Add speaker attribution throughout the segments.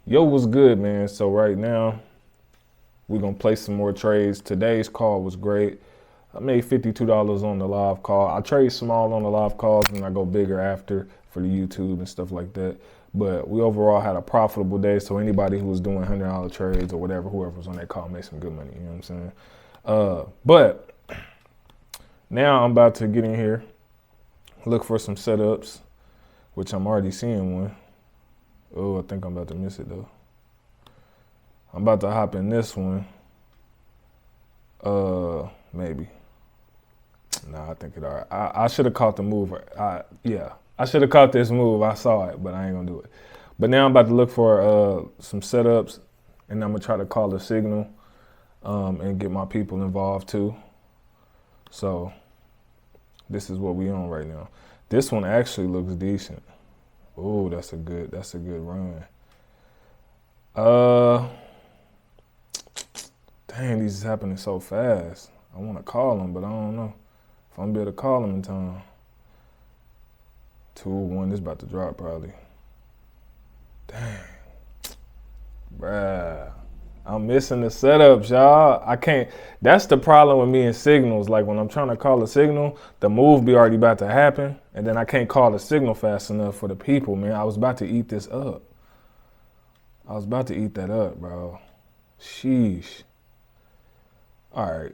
Speaker 1: Yo, what's good, man? So right now, we're gonna play some more trades. Today's call was great. I made $52 on the live call. I trade small on the live calls and I go bigger after for the YouTube and stuff like that. But we overall had a profitable day. So anybody who was doing $100 trades or whatever, whoever was on that call made some good money. You know what I'm saying? But now I'm about to get in here, look for some setups, which I'm already seeing one. Oh, I think I'm about to miss it though. I'm about to hop in this one. Maybe. Nah, I think it all right. I should have caught the move. I should have caught this move. I saw it, but I ain't gonna do it. But now I'm about to look for some setups, and I'm gonna try to call a signal and get my people involved too. So this is what we on right now. This one actually looks decent. Oh, that's a good run. Dang, these is happening so fast. I want to call them, but I don't know if I'm gonna be able to call them in time. 2-1, this about to drop probably. Dang, bruh. I'm missing the setups, y'all. I can't. That's the problem with me in signals. Like when I'm trying to call a signal, the move be already about to happen, and then I can't call the signal fast enough for the people, man. I was about to eat this up. I was about to eat that up, bro. Sheesh. All right.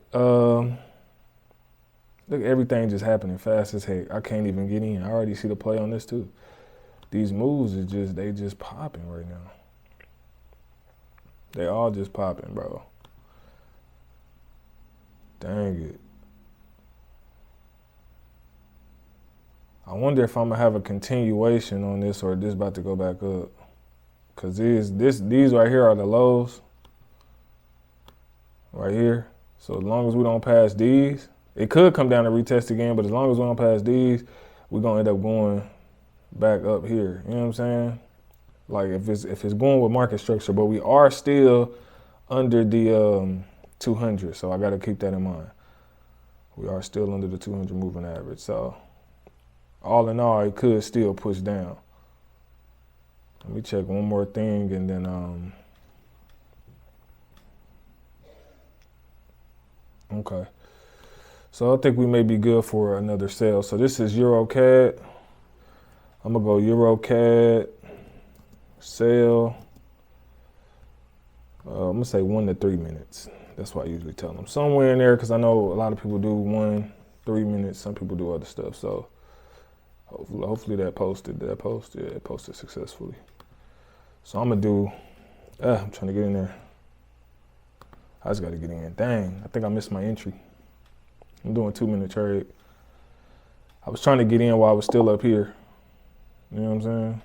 Speaker 1: Look, everything just happening fast as heck. I can't even get in. I already see the play on this too. These moves is just popping right now. They all just popping, bro. Dang it. I wonder if I'm gonna have a continuation on this or this about to go back up. Cause these right here are the lows. Right here. So as long as we don't pass these, it could come down and retest again, but as long as we don't pass these, we're gonna end up going back up here. You know what I'm saying? Like if it's going with market structure, but we are still under the 200, so I got to keep that in mind. We are still under the 200 moving average, so all in all, it could still push down. Let me check one more thing, and then okay. So I think we may be good for another sell. So this is Euro CAD. I'm gonna go Euro CAD. Sell, I'm gonna say 1 to 3 minutes. That's what I usually tell them. Somewhere in there, because I know a lot of people do 1, 3 minutes. Some people do other stuff. So hopefully that posted. Yeah, it posted successfully. So I'm gonna do, I'm trying to get in there. I just gotta get in. Dang, I think I missed my entry. I'm doing 2-minute trade. I was trying to get in while I was still up here. You know what I'm saying?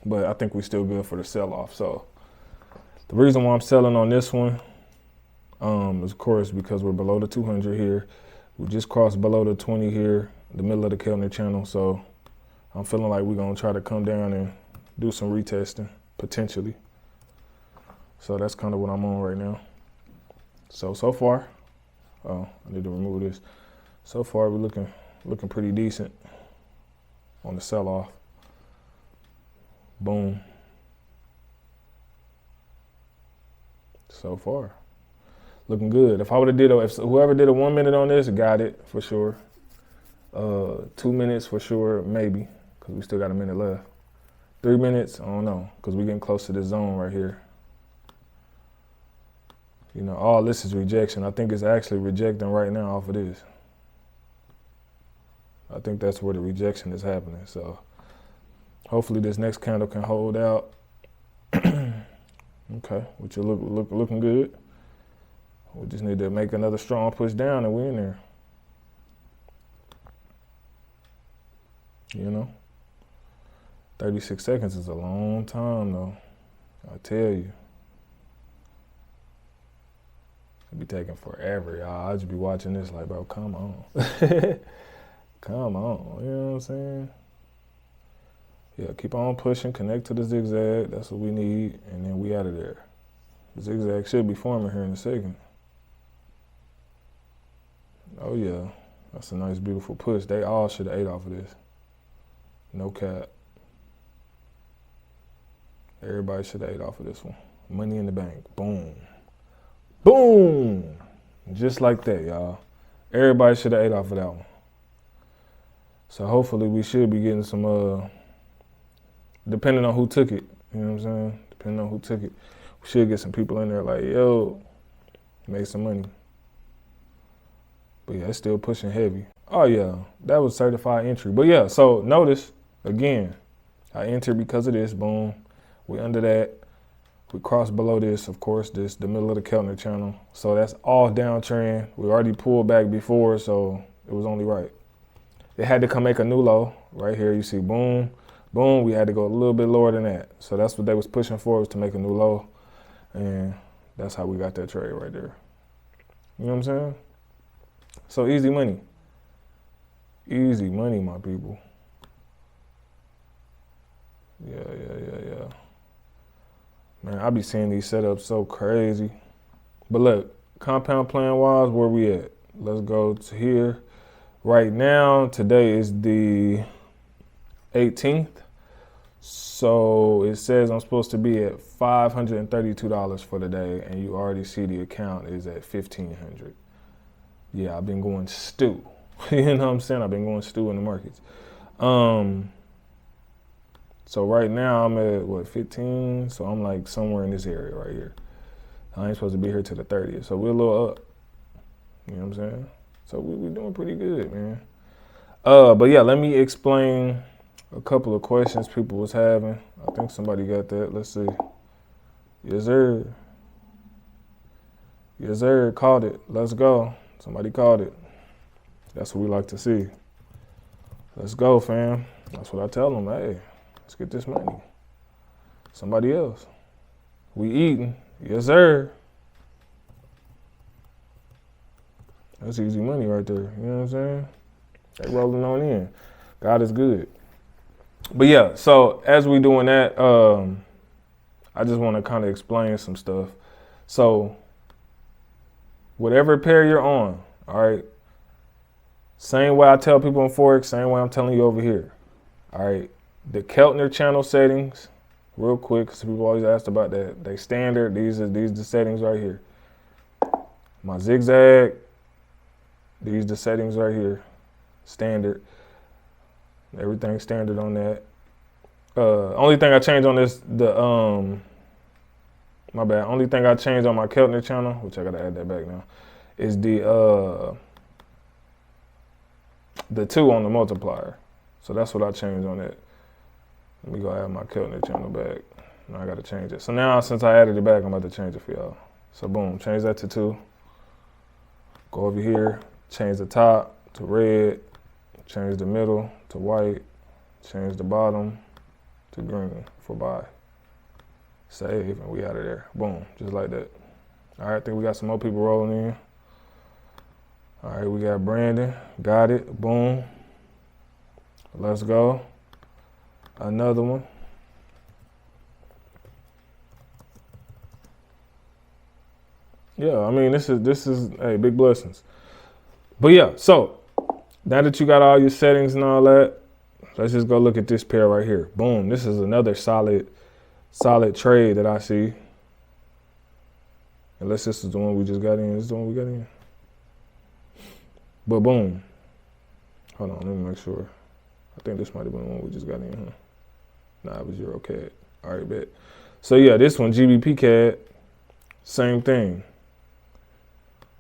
Speaker 1: But I think we're still good for the sell-off. So the reason why I'm selling on this one is, of course, because we're below the 200 here. We just crossed below the 20 here, the middle of the Kellner channel. So I'm feeling like we're going to try to come down and do some retesting, potentially. So that's kind of what I'm on right now. So far, I need to remove this. So far, we're looking pretty decent on the sell-off. Boom. So far, looking good. If I would have if whoever did a 1 minute on this, got it for sure. 2 minutes for sure, maybe, because we still got a minute left. 3 minutes, I don't know, because we're getting close to this zone right here. You know, all this is rejection. I think it's actually rejecting right now off of this. I think that's where the rejection is happening. So hopefully this next candle can hold out. Okay, which will looking good. We just need to make another strong push down and we're in there. You know, 36 seconds is a long time though. I tell you. It'd be taking forever, y'all. I'd just be watching this like, bro, come on. Come on, you know what I'm saying? Yeah, keep on pushing, connect to the zigzag. That's what we need, and then we out of there. The zigzag should be forming here in a second. Oh yeah, that's a nice, beautiful push. They all should have ate off of this. No cap. Everybody should have ate off of this one. Money in the bank. Boom. Boom. Just like that, y'all. Everybody should have ate off of that one. So hopefully we should be getting some, depending on who took it. You know what I'm saying? Depending on who took it. We should get some people in there like, yo, make some money. But yeah, it's still pushing heavy. Oh yeah, that was certified entry. But yeah, so notice, again, I entered because of this, boom. We under that. We crossed below this, of course, the middle of the Keltner channel. So that's all downtrend. We already pulled back before, so it was only right. It had to come make a new low. Right here, you see boom, boom. We had to go a little bit lower than that. So that's what they was pushing for, was to make a new low. And that's how we got that trade right there. You know what I'm saying? So easy money. Easy money, my people. Yeah. Man, I be seeing these setups so crazy. But look, compound plan wise, where we at? Let's go to here. Right now, today is the 18th. So it says I'm supposed to be at $532 for the day, and you already see the account is at $1,500. Yeah, I've been going stew. You know what I'm saying? I've been going stew in the markets. So right now I'm at, what, 15? So I'm like somewhere in this area right here. I ain't supposed to be here till the 30th. So we're a little up. You know what I'm saying? So we're doing pretty good, man. But yeah, let me explain a couple of questions people was having. I think somebody got that. Let's see. Yes, sir. Yes, sir. Called it. Let's go. Somebody called it. That's what we like to see. Let's go, fam. That's what I tell them. Hey, let's get this money. Somebody else. We eating. Yes, sir. That's easy money right there. You know what I'm saying? They rolling on in. God is good. But yeah, so as we doing that, I just want to kind of explain some stuff. So whatever pair you're on, all right, same way I tell people in Forex, same way I'm telling you over here. All right, the Keltner channel settings, real quick, because people always asked about that. They standard, these are the settings right here. My zigzag, these the settings right here, standard. Everything standard on that. Only thing I changed on this, my bad. Only thing I changed on my Keltner channel, which I gotta add that back now, is the 2 on the multiplier. So that's what I changed on that. Let me go add my Keltner channel back. Now I gotta change it. So now since I added it back, I'm about to change it for y'all. So boom, change that to 2. Go over here, change the top to red, change the middle to white, change the bottom to green for buy. Save, and we out of there. Boom, just like that. All right, I think we got some more people rolling in. All right, we got Brandon, got it, boom. Let's go. Another one. Yeah, I mean, this is hey, big blessings. But yeah, so now that you got all your settings and all that, let's just go look at this pair right here. Boom, this is another solid trade that I see. Unless this is the one we just got in. This is the one we got in. But boom. Hold on, let me make sure. I think this might have been the one we just got in, huh? Nah, it was EuroCAD. All right, bet. So yeah, this one, GBP CAD, same thing.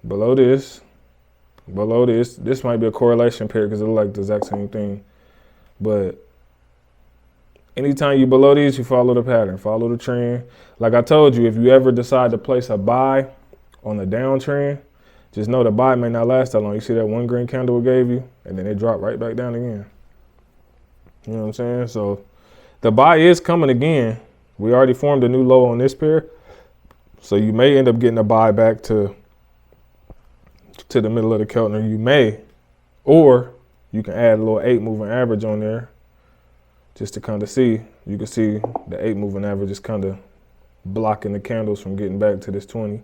Speaker 1: Below this, this might be a correlation pair because it looks like the exact same thing. But anytime you below these, you follow the pattern, follow the trend. Like I told you, if you ever decide to place a buy on the downtrend, just know the buy may not last that long. You see that one green candle it gave you, and then it dropped right back down again. You know what I'm saying? So the buy is coming again. We already formed a new low on this pair. So you may end up getting a buy back to the middle of the Keltner. You may, or you can add a little 8 moving average on there just to kind of see. You can see the 8 moving average is kind of blocking the candles from getting back to this 20.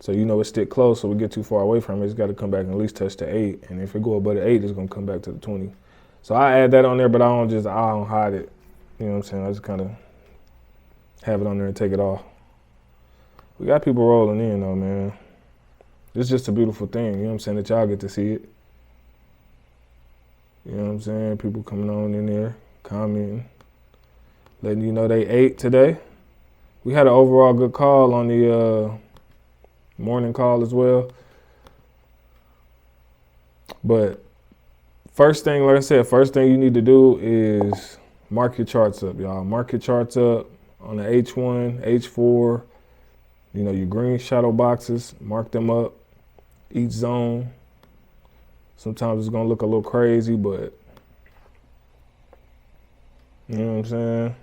Speaker 1: So you know it stick close, so we get too far away from it. It's got to come back and at least touch the 8. And if it go above the 8, it's going to come back to the 20. So I add that on there, but I don't hide it. You know what I'm saying? I just kind of have it on there and take it off. We got people rolling in though, man. It's just a beautiful thing, you know what I'm saying, that y'all get to see it. You know what I'm saying? People coming on in there, commenting, letting you know they ate today. We had an overall good call on the morning call as well. But first thing, like I said, first thing you need to do is mark your charts up, y'all. Mark your charts up on the H1, H4, you know, your green shadow boxes, mark them up, each zone. Sometimes it's gonna look a little crazy, but you know what I'm saying?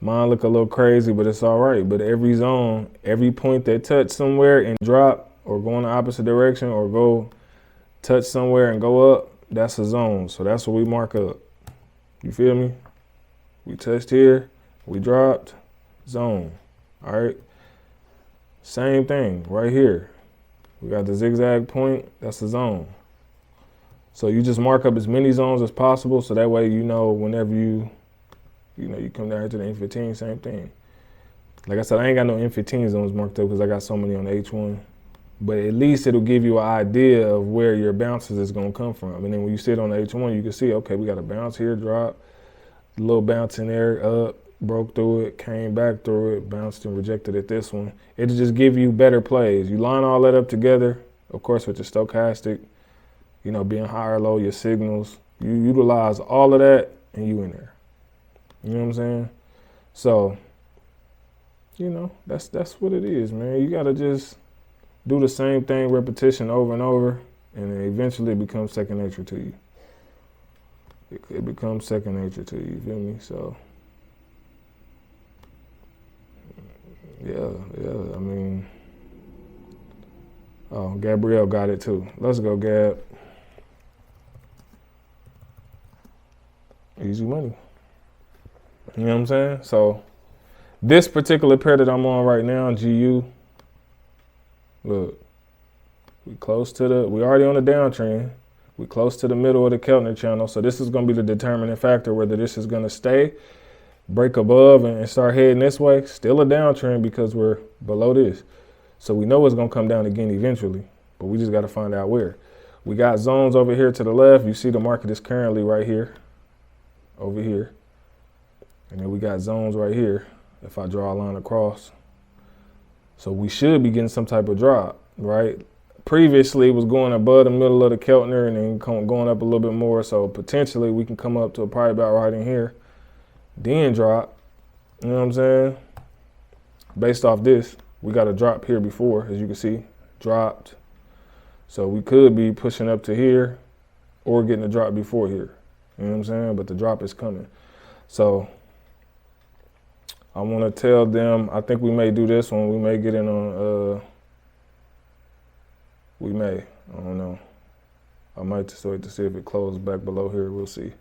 Speaker 1: Mine look a little crazy, but it's all right. But every zone, every point that touch somewhere and drop or go in the opposite direction or go touch somewhere and go up, that's a zone. So that's what we mark up. You feel me? We touched here, we dropped, zone. All right. Same thing right here. We got the zigzag point, that's the zone. So you just mark up as many zones as possible so that way you know whenever you come down here to the M15, same thing. Like I said, I ain't got no M15 zones marked up because I got so many on the H1. But at least it'll give you an idea of where your bounces is going to come from. And then when you sit on the H1, you can see, okay, we got a bounce here, drop, a little bounce in there, up, broke through it, came back through it, bounced and rejected at this one. It'll just give you better plays. You line all that up together, of course, with your stochastic, you know, being high or low, your signals. You utilize all of that and you in there. You know what I'm saying? So, you know, that's what it is, man. You got to just do the same thing, repetition over and over, and then eventually it becomes second nature to you. It becomes second nature to you, feel me? So, yeah, I mean, oh, Gabrielle got it too. Let's go, Gab. Easy money. You know what I'm saying? So, this particular pair that I'm on right now, GU, look, we already on the downtrend. We close to the middle of the Keltner channel. So this is going to be the determining factor whether this is going to stay, break above and start heading this way. Still a downtrend because we're below this. So we know it's going to come down again eventually, but we just got to find out where. We got zones over here to the left. You see the market is currently right here, over here. And then we got zones right here if I draw a line across. So we should be getting some type of drop, right? Previously, it was going above the middle of the Keltner and then going up a little bit more. So potentially we can come up to probably about right in here, then drop. You know what I'm saying? Based off this, we got a drop here before, as you can see, dropped. So we could be pushing up to here or getting a drop before here. You know what I'm saying? But the drop is coming. So I want to tell them, I think we may do this one. We may get in on, I don't know. I might just wait to see if it closes back below here. We'll see.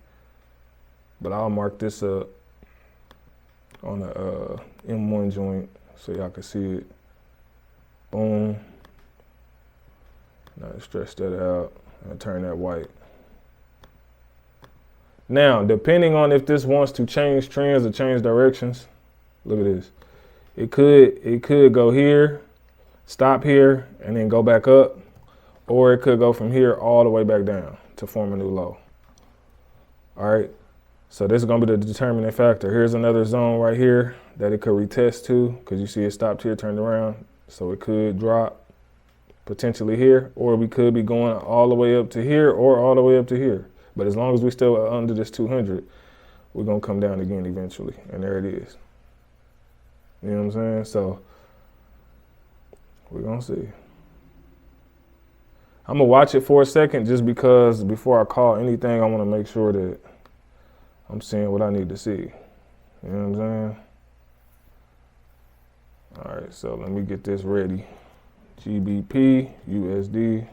Speaker 1: But I'll mark this up on the M1 joint so y'all can see it. Boom. Now stretch that out and turn that white. Now, depending on if this wants to change trends or change directions, look at this. It could go here, stop here, and then go back up, or it could go from here all the way back down to form a new low. All right, so this is gonna be the determining factor. Here's another zone right here that it could retest to, because you see it stopped here, turned around, so it could drop potentially here, or we could be going all the way up to here or all the way up to here. But as long as we still are under this 200, we're gonna come down again eventually, and there it is. You know what I'm saying? So we're gonna see. I'm gonna watch it for a second just because before I call anything, I wanna make sure that I'm seeing what I need to see. You know what I'm saying? All right, so let me get this ready. GBP, USD.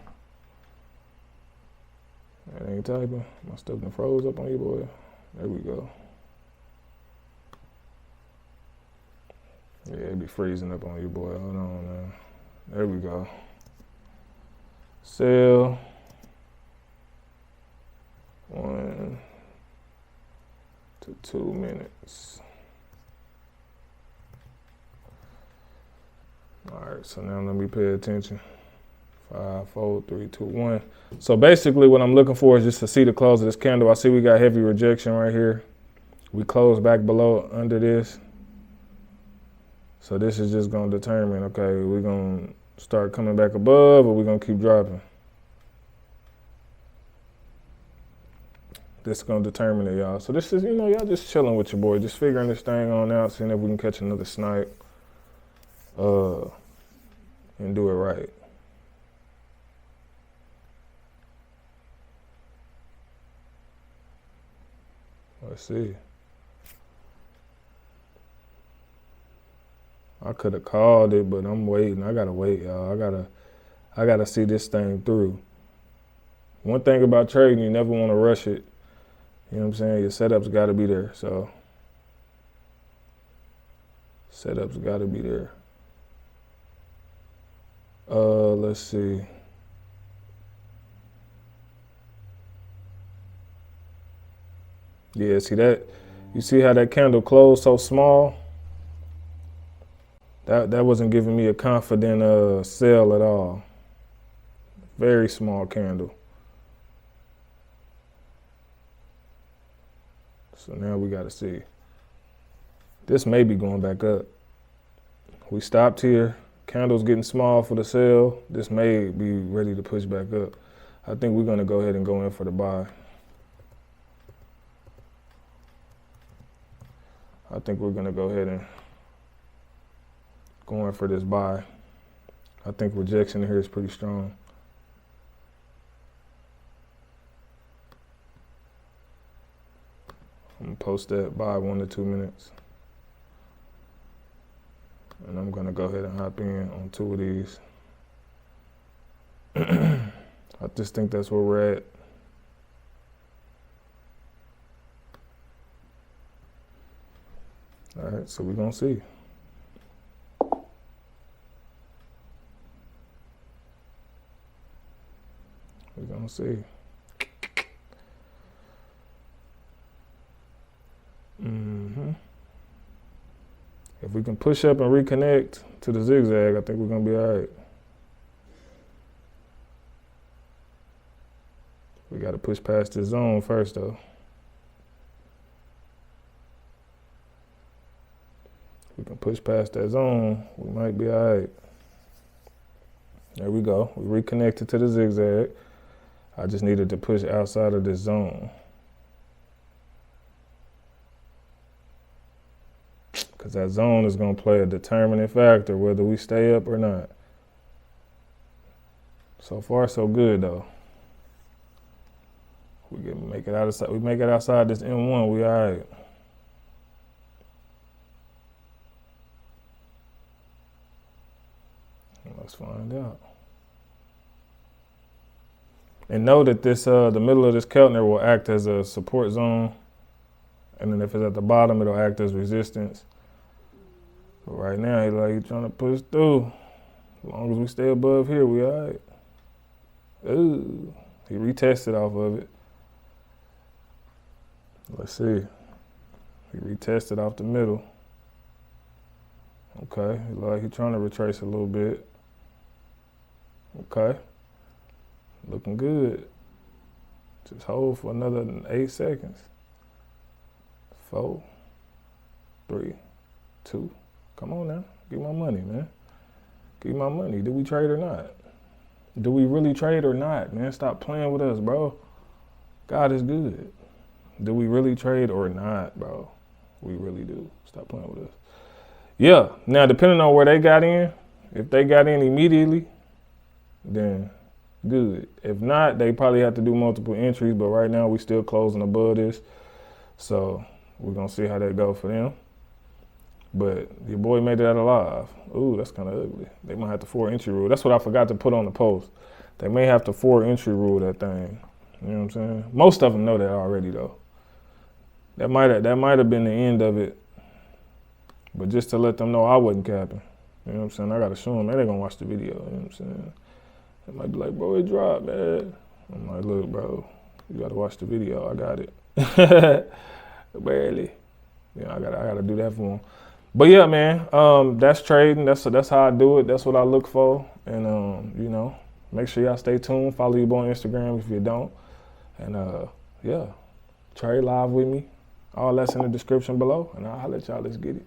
Speaker 1: That ain't typing. My stuff done froze up on you, boy. There we go. Yeah, it be freezing up on you, boy. Hold on, man. There we go. Sell. 1 to 2 minutes. right, so now let me pay attention. 5, 4, 3, 2, 1. So basically what I'm looking for is just to see the close of this candle. I see we got heavy rejection right here. We close back below under this. So this is just gonna determine, okay, we're gonna start coming back above or we're gonna keep dropping. This is gonna determine it, y'all. So this is, you know, y'all just chilling with your boy, just figuring this thing on out, seeing if we can catch another snipe, and do it right. Let's see. I could have called it, but I'm waiting. I gotta wait, y'all. I gotta see this thing through. One thing about trading, you never want to rush it. You know what I'm saying? Your setup's got to be there. So setup's got to be there. Let's see. Yeah, see that? You see how that candle closed so small? That wasn't giving me a confident sell at all. Very small candle. So now we got to see. This may be going back up. We stopped here. Candle's getting small for the sell. This may be ready to push back up. I think we're going to go ahead and go in for the buy. I think we're going to go ahead and go in for this buy. I think rejection here is pretty strong. I'm going to post that buy 1 to 2 minutes. And I'm going to go ahead and hop in on 2 of these. I just think that's where we're at. All right, so we're going to see. We're going to see. If we can push up and reconnect to the zigzag, I think we're going to be all right. We got to push past this zone first, though. If we can push past that zone, we might be all right. There we go. We reconnected to the zigzag. I just needed to push outside of this zone. Because that zone is going to play a determining factor whether we stay up or not. So far, so good, though. We make it outside. We make it outside this M1. We all right. Let's find out. And know that this, the middle of this Keltner will act as a support zone, and then if it's at the bottom, it'll act as resistance. But right now, he's trying to push through. As long as we stay above here, we all right. Ooh, he retested off of it. Let's see. He retested off the middle. Okay, he's trying to retrace a little bit. Okay, looking good. Just hold for another 8 seconds. 4, 3, 2. Come on now, give my money, man. Give my money. Do we trade or not? Do we really trade or not, man? Stop playing with us, bro. God is good. Do we really trade or not, bro? We really do. Stop playing with us. Yeah, now depending on where they got in, if they got in immediately, then good. If not, they probably have to do multiple entries, but right now we still closing above this. So we're gonna see how that go for them. But your boy made it out alive. Ooh, that's kind of ugly. They might have to 4 entry rule. That's what I forgot to put on the post. They may have to 4 entry rule that thing. You know what I'm saying? Most of them know that already, though. That might have been the end of it. But just to let them know I wasn't capping. You know what I'm saying? I got to show them. They're going to watch the video. You know what I'm saying? They might be like, bro, it dropped, man. I'm like, look, bro, you got to watch the video. I got it. Barely. You know, I gotta do that for them. But yeah, man, that's trading. That's how I do it. That's what I look for. And you know, make sure y'all stay tuned. Follow your boy on Instagram if you don't. And yeah, trade live with me. All that's in the description below. And I'll holler at y'all. Let's get it.